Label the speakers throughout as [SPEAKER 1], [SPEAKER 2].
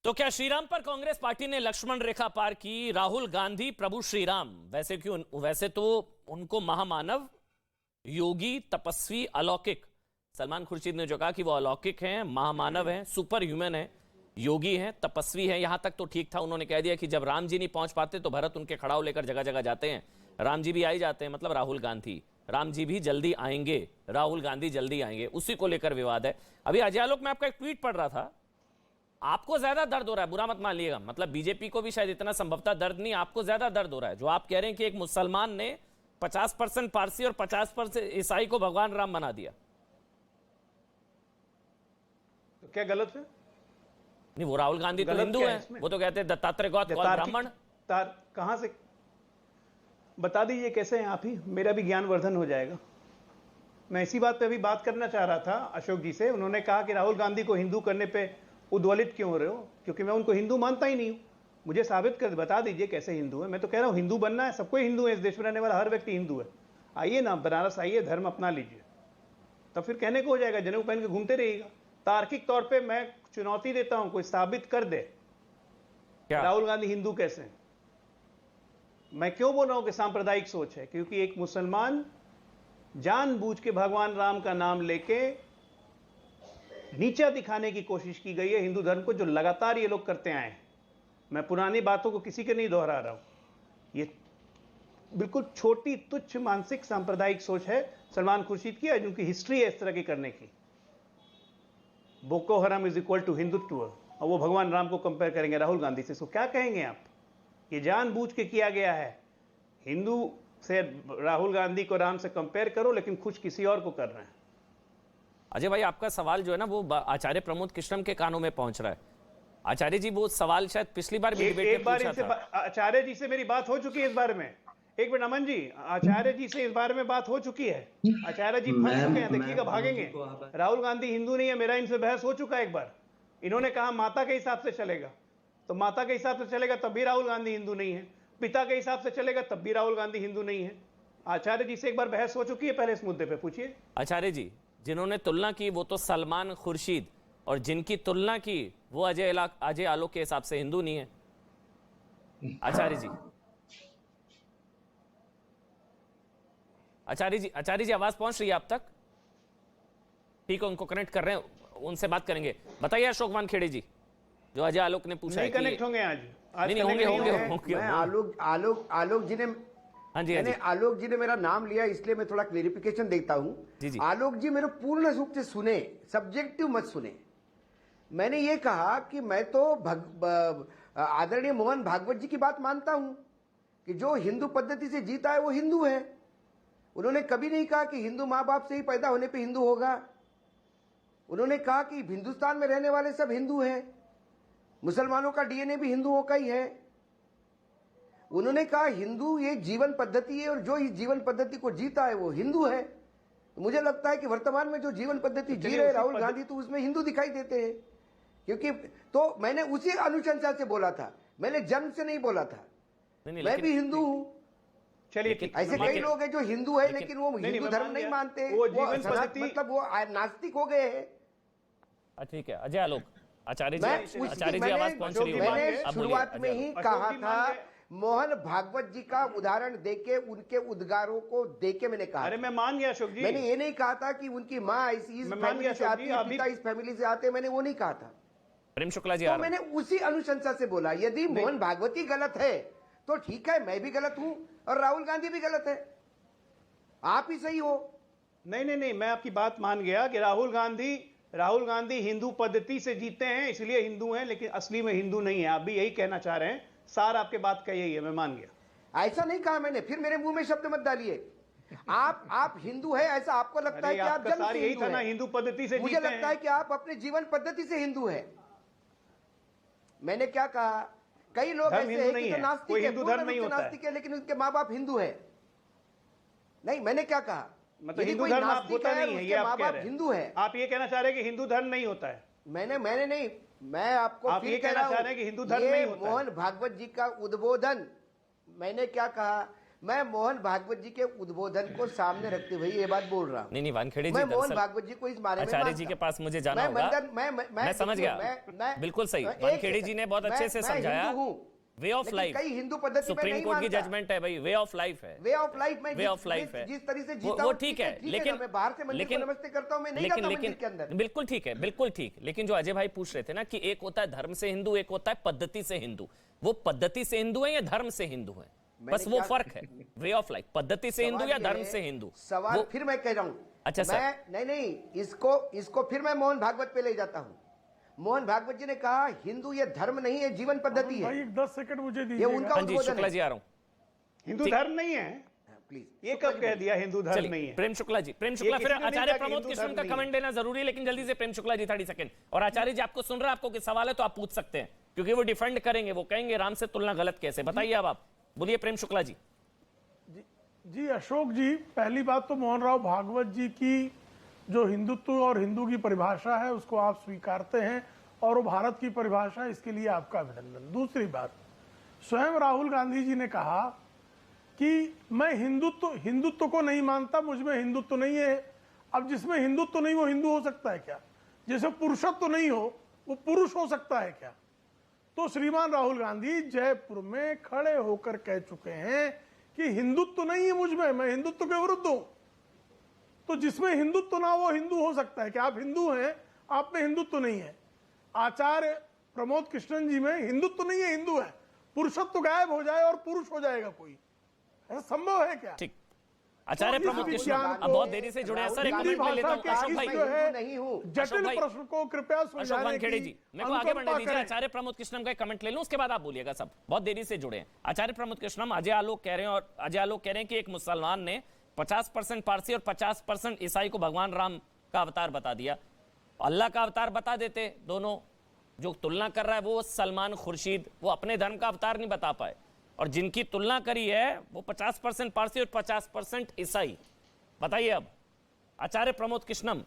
[SPEAKER 1] तो क्या श्रीराम पर कांग्रेस पार्टी ने लक्ष्मण रेखा पार की? राहुल गांधी प्रभु श्रीराम, वैसे क्यों? वैसे तो उनको महामानव, योगी, तपस्वी, अलौकिक, सलमान खुर्शीद ने जो कहा कि वो अलौकिक हैं, महामानव हैं, सुपर ह्यूमन हैं, योगी हैं, तपस्वी हैं, यहां तक तो ठीक था। उन्होंने कह दिया कि जब राम जी नहीं पहुंच पाते तो भरत उनके खड़ाऊ लेकर जगह जगह जाते हैं, राम जी भी आ ही जाते हैं, मतलब राहुल गांधी, राम जी भी जल्दी आएंगे, राहुल गांधी जल्दी आएंगे, उसी को लेकर विवाद है। अभी अजय आलोक में आपका एक ट्वीट पढ़ रहा था, आपको ज्यादा दर्द हो रहा है, बुरा मत मान लिएगा, मतलब बीजेपी को भी शायद इतना संभवतः दर्द नहीं, आपको ज्यादा दर्द हो रहा है जो आप कह रहे हैं कि एक मुसलमान ने 50% पारसी और 50% ईसाई को भगवान राम बना दिया।
[SPEAKER 2] तो क्या गलत है?
[SPEAKER 1] नहीं, वो राहुल गांधी तो हिंदू हैं, वो तो कहते हैं दत्तात्रेय गौत ब्राह्मण।
[SPEAKER 2] कहां से बता दीजिए, कैसे हैं आप ही, मेरा भी ज्ञानवर्धन हो जाएगा। मैं इसी बात पे अभी बात करना चाह रहा था अशोक जी से। उन्होंने कहा कि राहुल गांधी को हिंदू करने पे उद्वलित क्यों हो रहे हो, क्योंकि मैं उनको हिंदू मानता ही नहीं हूं। मुझे साबित कर बता दीजिए कैसे हिंदू है। मैं तो कह रहा हूं हिंदू बनना है, सबको हिंदू है, इस देश में रहने वाला हर व्यक्ति हिंदू है। आइए ना बनारस, आइए, धर्म अपना लीजिए, तब फिर कहने को हो जाएगा। जनेऊ पहन के घूमते रहिएगा। तार्किक तौर पे मैं चुनौती देता हूं, कोई साबित कर दे राहुल गांधी हिंदू कैसे हैं। मैं क्यों बोल रहा हूं कि सांप्रदायिक सोच है, क्योंकि एक मुसलमान जानबूझ के भगवान राम का नाम लेके नीचा दिखाने की कोशिश की गई है हिंदू धर्म को, जो लगातार ये लोग करते आए हैं। मैं पुरानी बातों को किसी के नहीं दोहरा रहा हूं। ये बिल्कुल छोटी तुच्छ मानसिक सांप्रदायिक सोच है सलमान खुर्शीद की, जिनकी हिस्ट्री है इस तरह की करने की। बोको हराम इज इक्वल टू हिंदुत्व, और वो भगवान राम को कंपेयर करेंगे राहुल गांधी से। इसको क्या कहेंगे आप? ये जानबूझ के किया गया है। हिंदू से राहुल गांधी को राम से कंपेयर करो, लेकिन खुश किसी और को कर रहे हैं।
[SPEAKER 1] अजय भाई, आपका सवाल जो है ना वो आचार्य प्रमोद कृष्णम के कानों में पहुंच रहा है। आचार्य जी, वो सवाल शायद पिछली बार भी डिबेट में पूछा था।
[SPEAKER 2] आचार्य जी से मेरी बात हो चुकी है इस बारे में। एक मिनट अमन जी, आचार्य जी से इस बारे में बात हो चुकी है। आचार्य जी फंस चुके हैं, देखिएगा भागेंगे। राहुल गांधी हिंदू नहीं है, मेरा इनसे बहस हो चुका है एक बार। इन्होंने कहा माता के हिसाब से चलेगा, तो माता के हिसाब से चलेगा तब भी राहुल गांधी हिंदू नहीं है। पिता के हिसाब से चलेगा तब भी राहुल गांधी हिंदू नहीं है। आचार्य जी से एक बार बहस हो चुकी है पहले इस मुद्दे पे, पूछिए।
[SPEAKER 1] आचार्य जी, जिन्होंने तुलना की वो तो सलमान खुर्शीद, और जिनकी तुलना की वो अजय आलोक के हिसाब से हिंदू नहीं है। आचार्य जी, आचार्य जी आवाज पहुंच रही है आप तक? ठीक है, उनको कनेक्ट कर रहे हैं, उनसे बात करेंगे। बताइए अशोक वानखेड़े जी, जो अजय आलोक ने पूछा है,
[SPEAKER 2] कनेक्ट होंगे आज?
[SPEAKER 1] नहीं होंगे।
[SPEAKER 3] आलोक जी ने,
[SPEAKER 1] हाँ जी,
[SPEAKER 3] आलोक जी ने मेरा नाम लिया, इसलिए मैं थोड़ा क्लेरिफिकेशन देता हूं। आलोक जी मेरे पूर्ण रूप से सुने, सब्जेक्टिव मत सुने। मैंने ये कहा कि मैं तो आदरणीय मोहन भागवत जी की बात मानता हूं कि जो हिंदू पद्धति से जीता है वो हिंदू है। उन्होंने कभी नहीं कहा कि हिंदू माँ बाप से ही पैदा होने पे हिंदू होगा। उन्होंने कहा कि हिंदुस्तान में रहने वाले सब हिंदू हैं, मुसलमानों का डीएनए भी हिंदुओं का ही है। उन्होंने कहा हिंदू ये जीवन पद्धति है, और जो इस जीवन पद्धति को जीता है वो हिंदू है। तो मुझे लगता है कि वर्तमान में जो जीवन पद्धति जी रहे राहुल गांधी, तो उसमें हिंदू दिखाई देते हैं। क्योंकि तो मैंने उसी अनुशंसा से बोला था, मैंने जन्म से नहीं बोला था। मैं भी हिंदू हूं।
[SPEAKER 2] चलिए,
[SPEAKER 3] ऐसे कई लोग हैं जो हिंदू है लेकिन वो हिंदू धर्म नहीं मानते, वो मतलब वो नास्तिक हो गए हैं।
[SPEAKER 1] ठीक है अजय आलोक, आचार्य जी आवाज पहुंच रही है।
[SPEAKER 3] मैंने शुरुआत में ही कहा था, मोहन भागवत जी का उदाहरण देके, उनके उद्गारों को देके मैंने कहा।
[SPEAKER 2] अरे मैं मान गया अशोक जी।
[SPEAKER 3] मैंने ये नहीं कहा था कि उनकी माँ इस फैमिली से आती है, पिता इस फैमिली से आते, मैंने वो नहीं कहा था।
[SPEAKER 1] प्रेम शुक्ला जी,
[SPEAKER 3] तो मैंने उसी अनुशंसा से बोला, यदि मोहन भागवत ही गलत है तो ठीक है, मैं भी गलत हूं और राहुल गांधी भी गलत है, आप ही सही हो।
[SPEAKER 2] नहीं, मैं आपकी बात मान गया कि राहुल गांधी हिंदू पद्धति से जीते हैं इसलिए हिंदू हैं, लेकिन असली में हिंदू नहीं है। आप भी यही कहना चाह रहे हैं, सार आपके बात का यही है, मैं मान गया।
[SPEAKER 3] ऐसा नहीं कहा मैंने, फिर मेरे मुंह में शब्द मत डालिए। आप हिंदू है ऐसा आपको लगता है कि आप जन्म से हिंदू हैं।
[SPEAKER 2] हिंदू पद्धति से
[SPEAKER 3] मुझे लगता है कि आप अपने जीवन पद्धति से हिंदू है। मैंने क्या कहा, कई लोग ऐसे हैं कि जो नास्तिक है,
[SPEAKER 2] हिंदू धर्म नहीं होता है,
[SPEAKER 3] नास्तिक है, लेकिन उनके माँ बाप हिंदू है। नहीं, मैंने क्या कहा,
[SPEAKER 2] मतलब हिंदू धर्म आप होता नहीं है, ये आप कह रहे हैं।
[SPEAKER 3] हिंदू है,
[SPEAKER 2] आप ये कहना चाह रहे हैं कि हिंदू धर्म नहीं होता है।
[SPEAKER 3] मैंने नहीं, मैं आपको
[SPEAKER 2] आप ये कहना चाह रहे हैं कि हिंदू धर्म नहीं होता है।
[SPEAKER 3] मोहन भागवत जी का उद्बोधन, मैंने क्या कहा, मैं मोहन भागवत जी के उद्बोधन को सामने रखते हुए ये बात बोल रहा हूँ।
[SPEAKER 1] नहीं वानखेड़े जी,
[SPEAKER 3] मैं मोहन
[SPEAKER 1] दरअसल
[SPEAKER 3] भागवत जी को इस बारे में
[SPEAKER 1] आचार्य जी के पास मुझे जाना होगा। मैं समझ गया, बिल्कुल सही। वानखेड़े जी ने बहुत अच्छे से समझाया। वे ऑफ लाइफ,
[SPEAKER 3] कई हिंदू पद्धति
[SPEAKER 1] सुप्रीम कोर्ट की जजमेंट है भाई, वे ऑफ लाइफ है,
[SPEAKER 3] वे ऑफ लाइफ में
[SPEAKER 1] वे ऑफ लाइफ है,
[SPEAKER 3] जिस तरह से जीता
[SPEAKER 1] वो ठीक है, लेकिन
[SPEAKER 3] मैं बाहर से मंदिर को नमस्ते करता हूं, मैं नहीं जाता मंदिर के अंदर।
[SPEAKER 1] बिल्कुल ठीक है, बिल्कुल ठीक। लेकिन जो अजय भाई पूछ रहे थे ना कि एक होता है धर्म से हिंदू, एक होता है पद्धति से हिंदू, वो पद्धति से हिंदू है या धर्म से हिंदू है, बस वो फर्क है। वे ऑफ लाइफ पद्धति से हिंदू या धर्म से हिंदू।
[SPEAKER 3] सवाल फिर मैं कह रहा हूं,
[SPEAKER 1] अच्छा सर,
[SPEAKER 3] नहीं, इसको फिर मैं मोहन भागवत पे ले जाता हूं। मोहन भागवत जी ने कहा हिंदू ये धर्म नहीं है, जीवन पद्धति है।
[SPEAKER 4] भाई 10 सेकंड मुझे दीजिए।
[SPEAKER 3] ये उनका उद्बोधन है।
[SPEAKER 1] शुक्ला जी आ रहा हूं।
[SPEAKER 2] हिंदू धर्म नहीं है,
[SPEAKER 3] प्लीज।
[SPEAKER 2] ये कब कह दिया हिंदू धर्म नहीं है?
[SPEAKER 1] प्रेम शुक्ला जी, प्रेम शुक्ला, फिर आचार्य प्रमोद कृष्ण का कमेंट देना जरूरी है, लेकिन जल्दी से प्रेम शुक्ला जी 30 सेकंड। और आचार्य जी आपको सुन रहा है, आपको कोई सवाल है तो आप पूछ सकते हैं, क्योंकि वो डिफेंड करेंगे, वो कहेंगे राम से तुलना गलत कैसे। बताइए अब आप बोलिए प्रेम शुक्ला जी।
[SPEAKER 4] जी अशोक जी, पहली बात तो मोहन राव भागवत जी की जो हिंदुत्व और हिंदू की परिभाषा है उसको आप स्वीकारते हैं और वो भारत की परिभाषा है, इसके लिए आपका अभिनंदन। दूसरी बात, स्वयं राहुल गांधी जी ने कहा कि मैं हिंदुत्व को नहीं मानता, मुझ में हिंदुत्व नहीं है। अब जिसमें हिंदुत्व नहीं वो हिंदू हो सकता है क्या? जैसे पुरुषत्व नहीं हो वो पुरुष हो सकता है क्या? तो श्रीमान राहुल गांधी जयपुर में खड़े होकर कह चुके हैं कि हिंदुत्व नहीं है मुझ में, मैं हिंदुत्व के विरुद्ध हूं। तो जिसमें हिंदुत्व ना वो हिंदू हो सकता है क्या? आप हिंदू हैं, आप में हिंदुत्व नहीं है। आचार्य प्रमोद कृष्णन जी में हिंदुत्व नहीं है, हिंदू है। पुरुषत्व गायब हो जाए और पुरुष हो जाएगा कोई, ऐसा संभव है क्या?
[SPEAKER 1] ठीक, आचार्य प्रमोद कृष्ण अब बहुत देरी से जुड़े हैं सर, एक कमेंट ले लेता हूं। अशोक भाई
[SPEAKER 4] जटिल प्रश्न को कृपया
[SPEAKER 1] अशोक वानखेड़े जी, मेरे को आगे बढ़ने दीजिए। आचार्य प्रमोद कृष्णम का एक कमेंट ले लूं, उसके बाद आप बोलिएगा। सब बहुत देरी से जुड़े हैं। आचार्य प्रमोद कृष्णम, अजय आलोक कह रहे हैं, और अजय आलोक कह रहे हैं कि एक मुसलमान ने 50% पारसी और 50% ईसाई को भगवान राम का अवतार बता दिया। अल्लाह का अवतार बता देते दोनों। जो तुलना कर रहा है वो सलमान खुर्शीद, वो अपने धर्म का अवतार नहीं बता पाए, और जिनकी तुलना करी है वो 50% पारसी और 50% ईसाई। बताइए अब आचार्य प्रमोद कृष्णम।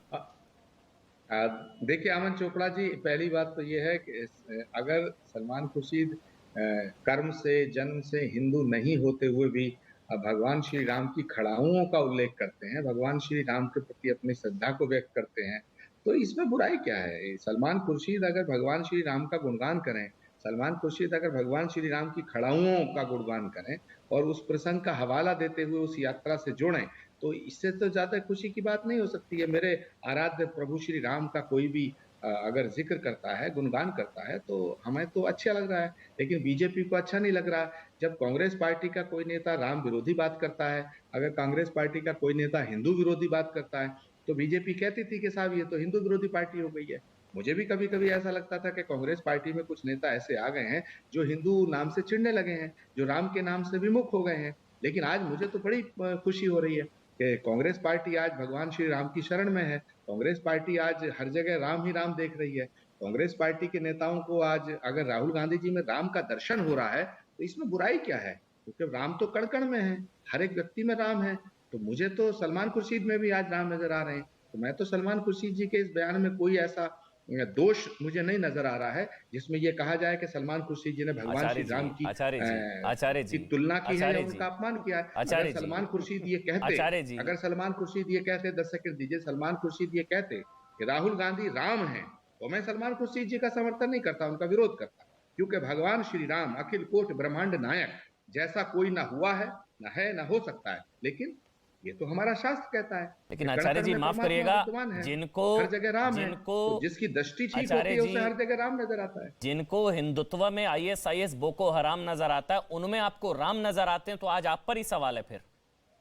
[SPEAKER 5] देखिए अमन चोपड़ा जी, पहली बात तो ये है कि अगर सलमान खुर्शीद कर्म से जन्म से हिंदू नहीं होते हुए भी भगवान श्री राम की खड़ाओं का उल्लेख करते हैं, भगवान श्री राम के प्रति अपनी श्रद्धा को व्यक्त करते हैं, तो इसमें बुराई क्या है? सलमान खुर्शीद अगर भगवान श्री राम का गुणगान करें, सलमान खुर्शीद अगर भगवान श्री राम की खड़ाओं का गुणगान करें और उस प्रसंग का हवाला देते हुए उस यात्रा से जुड़ें, तो इससे तो ज्यादा खुशी की बात नहीं हो सकती है। मेरे आराध्य प्रभु श्री राम का कोई भी अगर जिक्र करता है, गुणगान करता है, तो हमें तो अच्छा लग रहा है, लेकिन बीजेपी को अच्छा नहीं लग रहा। जब कांग्रेस पार्टी का कोई नेता राम विरोधी बात करता है, अगर कांग्रेस पार्टी का कोई नेता हिंदू विरोधी बात करता है, तो बीजेपी कहती थी कि साहब ये तो हिंदू विरोधी पार्टी हो गई है। मुझे भी कभी कभी ऐसा लगता था कि कांग्रेस पार्टी में कुछ नेता ऐसे आ गए हैं जो हिंदू नाम से चिढ़ने लगे हैं, जो राम के नाम से विमुख हो गए हैं। लेकिन आज मुझे तो बड़ी खुशी हो रही है कि कांग्रेस पार्टी आज भगवान श्री राम की शरण में है। कांग्रेस पार्टी आज हर जगह राम ही राम देख रही है। कांग्रेस पार्टी के नेताओं को आज अगर राहुल गांधी जी में राम का दर्शन हो रहा है तो इसमें बुराई क्या है? क्योंकि राम तो कण कण में है, हर एक व्यक्ति में राम है। तो मुझे तो सलमान खुर्शीद में भी आज राम नजर आ रहे हैं। तो मैं तो सलमान खुर्शीद जी के इस बयान में कोई ऐसा दोष मुझे नहीं नजर आ रहा है जिसमें यह कहा जाए कि सलमान खुर्शीद जी ने भगवान श्री राम की तुलना की है या उनका अपमान किया है। अगर सलमान खुर्शीद ये कहते, अगर सलमान खुर्शीद ये कहते, 10 सेकंड दीजिए, सलमान खुर्शीद ये कहते कि राहुल गांधी राम हैं, तो मैं सलमान खुर्शीद जी का समर्थन नहीं करता, उनका विरोध करता, क्योंकि भगवान श्री राम अखिल कोट ब्रह्मांड नायक जैसा कोई ना हुआ है, ना है, ना हो सकता है। लेकिन ये तो हमारा शास्त्र कहता है।
[SPEAKER 1] लेकिन आचार्य जी माफ करिएगा, जिनको
[SPEAKER 5] हर जगह राम है, तो जिसकी दृष्टि ठीक होती है उसे हर जगह राम नजर आता है।
[SPEAKER 1] जिनको हिंदुत्व में ISIS बोको हराम नजर आता है, उनमें आपको राम नजर आते हैं, तो आज आप पर ही सवाल है। फिर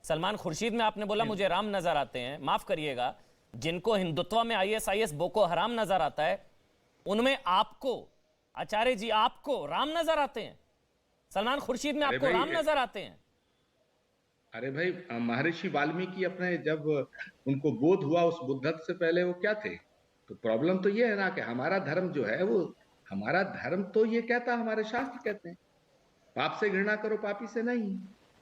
[SPEAKER 1] सलमान खुर्शीद में आपने बोला मुझे राम नजर आते हैं, माफ करिएगा, जिनको हिंदुत्व में ISIS बोको हराम नजर आता है, उनमें आपको आचार्य जी आपको राम नजर आते हैं, सलमान खुर्शीद में आपको राम नजर आते हैं।
[SPEAKER 5] अरे भाई, महर्षि वाल्मीकि अपने जब उनको बोध हुआ उस बुद्धत्व से पहले वो क्या थे? तो प्रॉब्लम तो ये है ना कि हमारा धर्म जो है वो, हमारा धर्म तो ये कहता है, हमारे शास्त्र कहते हैं पाप से घृणा करो पापी से नहीं।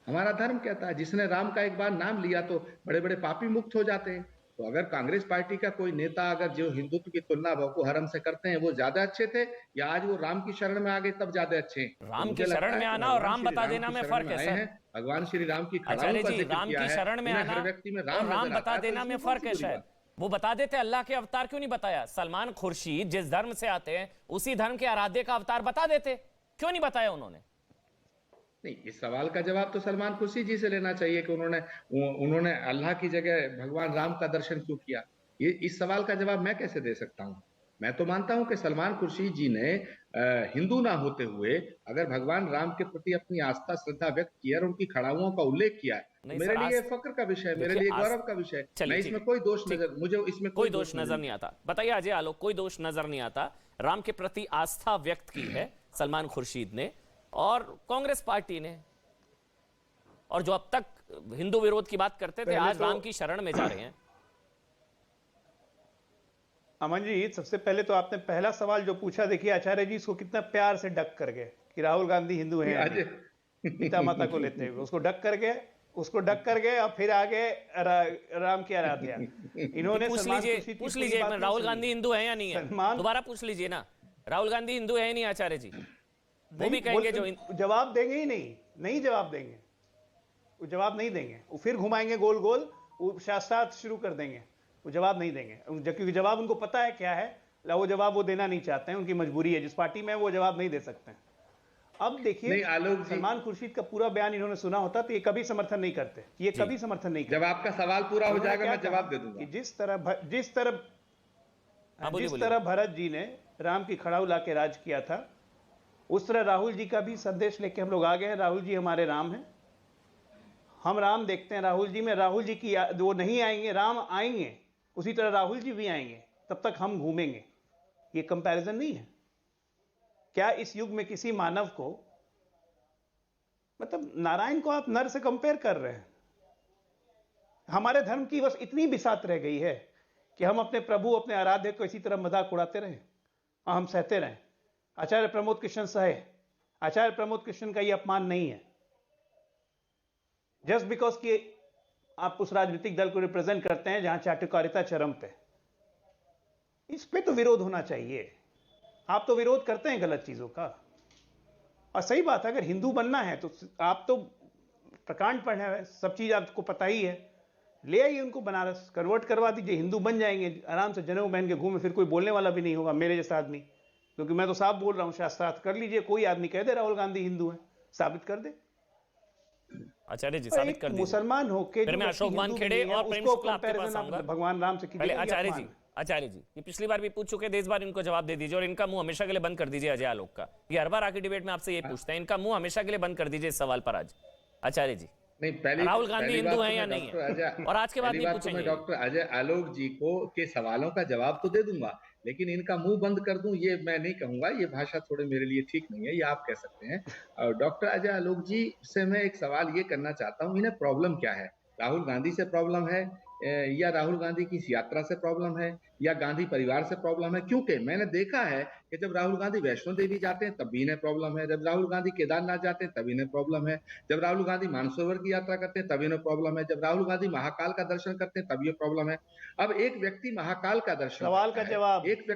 [SPEAKER 5] हमारा धर्म कहता है जिसने राम का एक बार नाम लिया तो बड़े बड़े पापी मुक्त हो जाते हैं। तो अगर कांग्रेस पार्टी का कोई नेता अगर जो हिंदुत्व की तुलना बको हरम से करते हैं वो ज्यादा अच्छे थे, या आज वो राम की शरण में आ गए तब ज्यादा अच्छे हैं?
[SPEAKER 1] राम की शरण में आना और राम बता देना में फर्क है सर।
[SPEAKER 5] भगवान श्री राम की
[SPEAKER 1] आचार्य जी, राम की शरण में आना और राम बता देना में फर्क है शायद। वो बता देते अल्लाह के अवतार क्यों नहीं बताया? सलमान खुर्शीद जिस धर्म से आते हैं उसी धर्म के आराध्य का अवतार बता देते, क्यों नहीं बताया उन्होंने?
[SPEAKER 5] नहीं, इस सवाल का जवाब तो सलमान खुर्शीद जी से लेना चाहिए कि उन्होंने अल्लाह की जगह भगवान राम का दर्शन क्यों किया। ये इस सवाल का जवाब मैं कैसे दे सकता हूं? मैं तो मानता हूं कि सलमान खुर्शीद जी ने हिंदू ना होते हुए अगर भगवान राम के प्रति अपनी आस्था श्रद्धा व्यक्त की और उनकी खड़ाओं का उल्लेख किया है, मेरे लिए फक्र का विषय, मेरे लिए गौरव का विषय। मैं इसमें कोई दोष नजर, मुझे इसमें
[SPEAKER 1] कोई दोष नजर नहीं आता। बताइए अजय आलोक, कोई दोष नजर नहीं आता। राम के प्रति आस्था व्यक्त की है सलमान खुर्शीद ने और कांग्रेस पार्टी ने, और जो अब तक हिंदू विरोध की बात करते थे आज राम की शरण में जा रहे हैं।
[SPEAKER 2] अमन जी, सबसे पहले तो आपने पहला सवाल जो पूछा, देखिए आचार्य जी इसको कितना प्यार से डक कर गए कि राहुल गांधी हिंदू हैं, पिता माता को लेते हुए उसको डक कर गए, और फिर आगे राम की आराध्या। इन्होंने
[SPEAKER 1] पूछ लीजिए राहुल गांधी हिंदू है या नहीं है, दोबारा पूछ लीजिए ना, राहुल गांधी हिंदू है या नहीं आचार्य जी? वो भी कहेंगे जो
[SPEAKER 2] जवाब देंगे ही नहीं जवाब देंगे, वो जवाब नहीं देंगे, वो फिर घुमाएंगे गोल गोल, वो शास्त्रार्थ शुरू कर देंगे, वो जवाब नहीं देंगे क्योंकि जवाब उनको पता है क्या है, वो जवाब वो देना नहीं चाहते हैं, उनकी मजबूरी है, जिस पार्टी में वो जवाब नहीं दे सकते हैं। अब देखिए सलमान खुर्शीद का पूरा बयान इन्होंने सुना होता तो ये कभी समर्थन नहीं करते, ये कभी समर्थन नहीं करते।
[SPEAKER 5] जब आपका सवाल पूरा हो जाएगा मैं जवाब दे दूंगा।
[SPEAKER 2] जिस तरह भरत जी ने राम की खड़ाऊ लाके राज किया था, उस तरह राहुल जी का भी संदेश लेके हम लोग आ गए हैं। राहुल जी हमारे राम हैं, हम राम देखते हैं राहुल जी में, राहुल जी की वो नहीं आएंगे, राम आएंगे, उसी तरह राहुल जी भी आएंगे, तब तक हम घूमेंगे। ये कंपैरिजन नहीं है क्या? इस युग में किसी मानव को, मतलब नारायण को आप नर से कंपेयर कर रहे हैं। हमारे धर्म की बस इतनी बिसात रह गई है कि हम अपने प्रभु, अपने आराध्य को इसी तरह मजाक उड़ाते रहे और हम सहते रहे। आचार्य प्रमोद कृष्ण सहे, आचार्य प्रमोद कृष्ण का यह अपमान नहीं है जस्ट बिकॉज कि आप उस राजनीतिक दल को रिप्रेजेंट करते हैं जहां चाटुकारिता चरम पे। इस पे तो विरोध होना चाहिए। आप तो विरोध करते हैं गलत चीजों का, और सही बात है, अगर हिंदू बनना है तो आप तो प्रकांड पढ़े हैं, सब चीज आपको पता ही है, ले आइए उनको बनारस, कन्वर्ट करवा दीजिए, हिंदू बन जाएंगे, आराम से जनेऊ पहन के घूमे, फिर कोई बोलने वाला भी नहीं होगा मेरे जैसा आदमी, क्योंकि मैं तो साफ बोल रहा हूं, शास्त्रार्थ कर लीजिए, कोई आदमी कह दे राहुल गांधी हिंदू है, साबित कर दे।
[SPEAKER 1] आचार्य जी साबित कर दीजिए।
[SPEAKER 2] मुसलमान होके
[SPEAKER 1] फिर मैं अशोक वानखेड़े और प्रेम शुक्ला आपके पास आऊंगा।
[SPEAKER 2] भगवान राम से कीजिए।
[SPEAKER 1] आचार्य जी ये पिछली बार भी पूछ चुके थे, इस बार इनको जवाब दे दीजिए और इनका मुंह हमेशा के लिए बंद कर दीजिए। अजय आलोक का ये हर बार आके डिबेट में आपसे ये पूछते हैं, इनका मुंह हमेशा के लिए बंद कर दीजिए इस सवाल पर आज। आचार्य जी
[SPEAKER 5] नहीं, पहले
[SPEAKER 1] राहुल गांधी हिंदू है या नहीं है, और आज के बाद नहीं पूछेंगे।
[SPEAKER 5] डॉक्टर अजय आलोक जी को के सवालों का जवाब तो दे दूंगा, लेकिन इनका मुंह बंद कर दूं ये मैं नहीं कहूंगा, ये भाषा थोड़े मेरे लिए ठीक नहीं है, ये आप कह सकते हैं। और डॉक्टर अजय आलोक जी से मैं एक सवाल ये करना चाहता हूँ, इन्हें प्रॉब्लम क्या है? राहुल गांधी से प्रॉब्लम है, या राहुल गांधी की इस यात्रा से प्रॉब्लम है, या गांधी परिवार से प्रॉब्लम है? क्योंकि मैंने देखा है कि जब राहुल गांधी वैष्णो देवी जाते हैं तब भी इन्हें प्रॉब्लम है, जब राहुल गांधी केदारनाथ जाते हैं तब इन्हें प्रॉब्लम है, जब राहुल गांधी मानसरोवर की यात्रा करते हैं तब इन्हें प्रॉब्लम है, जब राहुल गांधी महाकाल का दर्शन करते हैं तब ये प्रॉब्लम है। अब एक व्यक्ति महाकाल का दर्शन,
[SPEAKER 2] सवाल का जवाब,
[SPEAKER 5] एक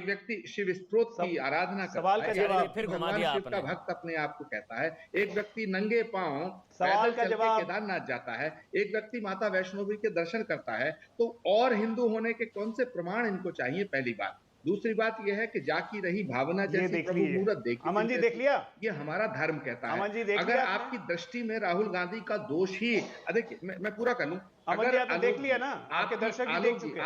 [SPEAKER 5] व्यक्ति शिव स्त्रोत की आराधना
[SPEAKER 2] सवाल का जवाब,
[SPEAKER 1] फिर घुमा दिया आपने।
[SPEAKER 5] शिव का भक्त अपने आप को कहता है, एक व्यक्ति नंगे पांव
[SPEAKER 2] सवाल का जवाब,
[SPEAKER 5] केदारनाथ जाता है, एक व्यक्ति माता वैष्णो देवी के दर्शन करता है, तो और हिंदू होने के कौन से प्रमाण इनको चाहिए? पहली बात। दूसरी बात यह है कि जाकी रही भावना जैसी प्रभु मूरत देखी।
[SPEAKER 2] अमन जी देख लिया,
[SPEAKER 5] ये हमारा धर्म कहता है।
[SPEAKER 2] अमन जी देख
[SPEAKER 5] अगर
[SPEAKER 2] लिया?
[SPEAKER 5] आपकी दृष्टि में राहुल गांधी का दोष ही, देखिए मैं पूरा कर लूं,
[SPEAKER 2] अमन जी आप देख लिया ना, आपके दर्शक भी देख चुके
[SPEAKER 5] हैं।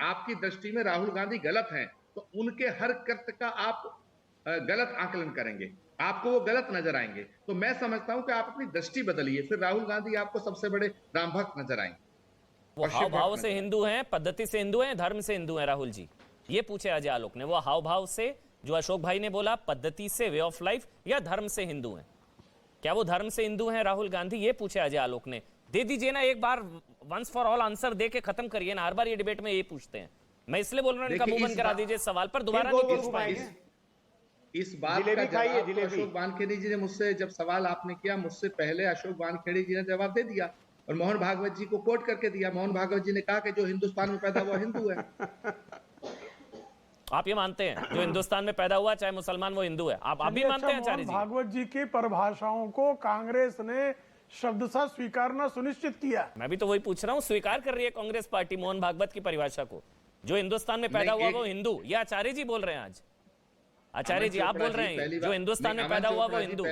[SPEAKER 5] आपकी दृष्टि में राहुल गांधी गलत हैं, तो उनके हर कृत्य का आप गलत आकलन करेंगे, आपको वो गलत नजर आएंगे। तो मैं समझता हूं कि आप अपनी दृष्टि बदलिए, फिर राहुल गांधी आपको सबसे बड़े राम भक्त नजर आएंगे।
[SPEAKER 1] वो हाव भाव से हिंदू हैं, पद्धति से हिंदू हैं, धर्म से हिंदू हैं राहुल जी? ये पूछे अजय आलोक ने। वो हाव भाव से, जो अशोक भाई ने बोला, पद्धति से, वे ऑफ लाइफ, या धर्म से हिंदू हैं? क्या वो धर्म से हिंदू हैं राहुल गांधी? ये पूछे अजय आलोक ने। दे दीजिए ना एक बार, वंस फॉर ऑल आंसर दे के खत्म करिए ना, हर बार ये डिबेट में ये पूछते हैं। मैं इसलिए बोल रहा हूं इनका मुंह बंद करा दीजिए, सवाल पर दोबारा नहीं पूछ पाएंगे।
[SPEAKER 5] इस बात का जवाब अशोक वानखेड़े जी ने मुझसे, जब सवाल आपने किया मुझसे पहले अशोक वानखेड़े जी ने जवाब दे दिया और मोहन भागवत जी को कोट करके दिया। मोहन भागवत जी ने कहा कि जो हिंदुस्तान में पैदा हुआ हिंदू है।
[SPEAKER 1] आप ये मानते हैं जो हिंदुस्तान में पैदा हुआ चाहे मुसलमान वो हिंदू है, आप अभी मानते हैं आचार्य जी?
[SPEAKER 4] भागवत जी की परिभाषाओं को कांग्रेस ने शब्दशः स्वीकारना सुनिश्चित किया।
[SPEAKER 1] मैं भी तो वही पूछ रहा हूँ, स्वीकार कर रही है कांग्रेस पार्टी मोहन भागवत की परिभाषा को, जो हिंदुस्तान में पैदा हुआ वो हिंदू? ये आचार्य जी बोल रहे हैं आज, आचार्य जी आप बोल रहे हैं जो हिंदुस्तान में पैदा हुआ वो हिंदू?